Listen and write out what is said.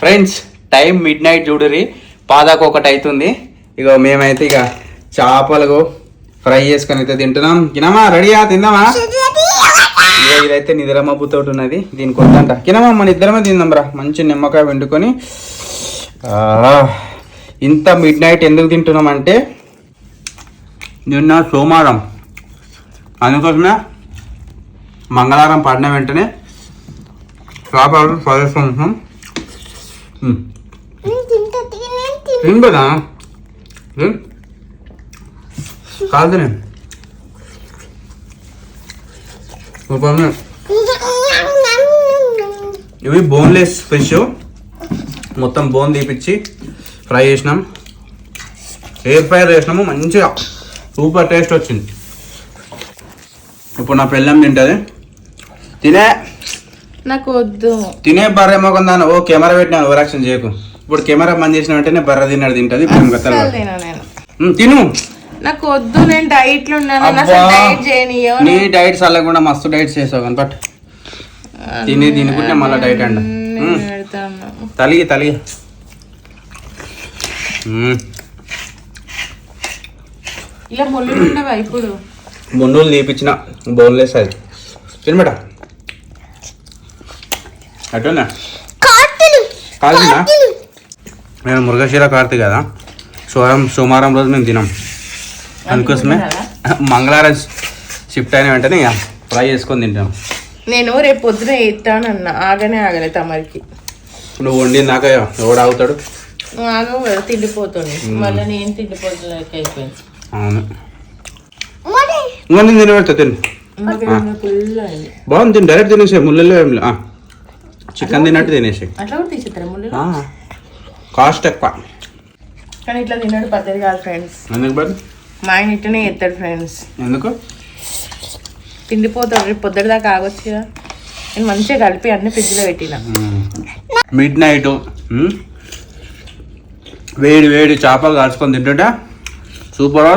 Friends time mid night చూడరి పాదాకు ఒకటి అవుతుంది. ఇక మేమైతే ఇక చేపలు ఫ్రై చేసుకొని అయితే తింటున్నాం. కినమా రెడీయా తిందామా? ఇక ఇదైతే నిద్రమబ్బుతో ఉన్నది. దీనికి వద్దంట కినమా మన ఇద్దరమే తిందాంరా. మంచి నిమ్మకాయ వండుకొని. ఇంత మిడ్ నైట్ ఎందుకు తింటున్నాం అంటే నిన్న సోమవారం, అందుకోసమే మంగళవారం పడిన వెంటనే చేపలు ఫ్రై చేసుకుంటున్నాం. తిందా కాదు ఇవి బోన్లెస్ ఫిష్, మొత్తం బోన్ తీపిచ్చి ఫ్రై చేసినాం. ఎయిర్ ఫ్రైర్ చేసినాము. మంచిగా సూపర్ టేస్ట్ వచ్చింది. ఇప్పుడు నా పెళ్ళం తింటుంది. తినే నాకు వద్దు. తినే బర్రె మొగందాను. ఓ కెమెరా పెట్టినాను, ఓవరాక్షన్ చేయకు. ఇప్పుడు కెమెరా బంద్ చేసిన వెంటనే బర్రె తిన్నాడు తింటది. తిను. నాకు వద్దు, నేను డైట్ లో ఉన్నాను. నీ డైట్ చల్లకుండా మస్తు డైట్స్ చేసావు కానీ బట్ తినుకుంటే మళ్ళీ డైట్ అంట. తలిగి ఇలా ముళ్ళు ఉండవా? ఇప్పుడు మున్నులు తీపిచ్చిన బోన్లెస్ అది తినబెట అటున్నా కాల్చిందా? నేను మృగశిర కార్తీ కదా, సోమవారం రోజు మేము తినాం. అందుకోసమే మంగళవారం షిఫ్ట్ అయిన వెంటనే ఇక ఫ్రై చేసుకొని తింటాం. నేను రేపు పొద్దున ఎత్తానన్నా, ఆగలే తమరికి. నువ్వు వండిన దాకా ఎవడు ఆగుతాడు? నువ్వు ఆగవు కదా, తిండిపోతుంది. మళ్ళీ నేను తిండిపోతుంది అయిపోయింది. అవును, ఇంకా నేను తినబెడతా. తిను బాగుంది. తిని డైరెక్ట్ తినేసే, ముళ్ళలో ఏం లేదు. చికెన్ తిన్నట్టు తినేసి. అట్లా కూడా తీసేస్తారా ముళ్ళు? కాస్ట్ ఎక్కువ కానీ ఇట్లా తిన్నాడు పద్ధతి కాదు ఫ్రెండ్స్. ఎందుకు బట్ మా ఆయన ఇట్లనే ఎత్తాడు ఫ్రెండ్స్. ఎందుకు తిండిపోతాడు? రేపు పొద్దున దాకా ఆగొచ్చు కదా. నేను మంచిగా కలిపి అన్ని ఫ్రిడ్జ్లో పెట్టిన. మిడ్ నైట్ వేడి చేపలు కాల్చుకొని తింటుంటే సూపర్.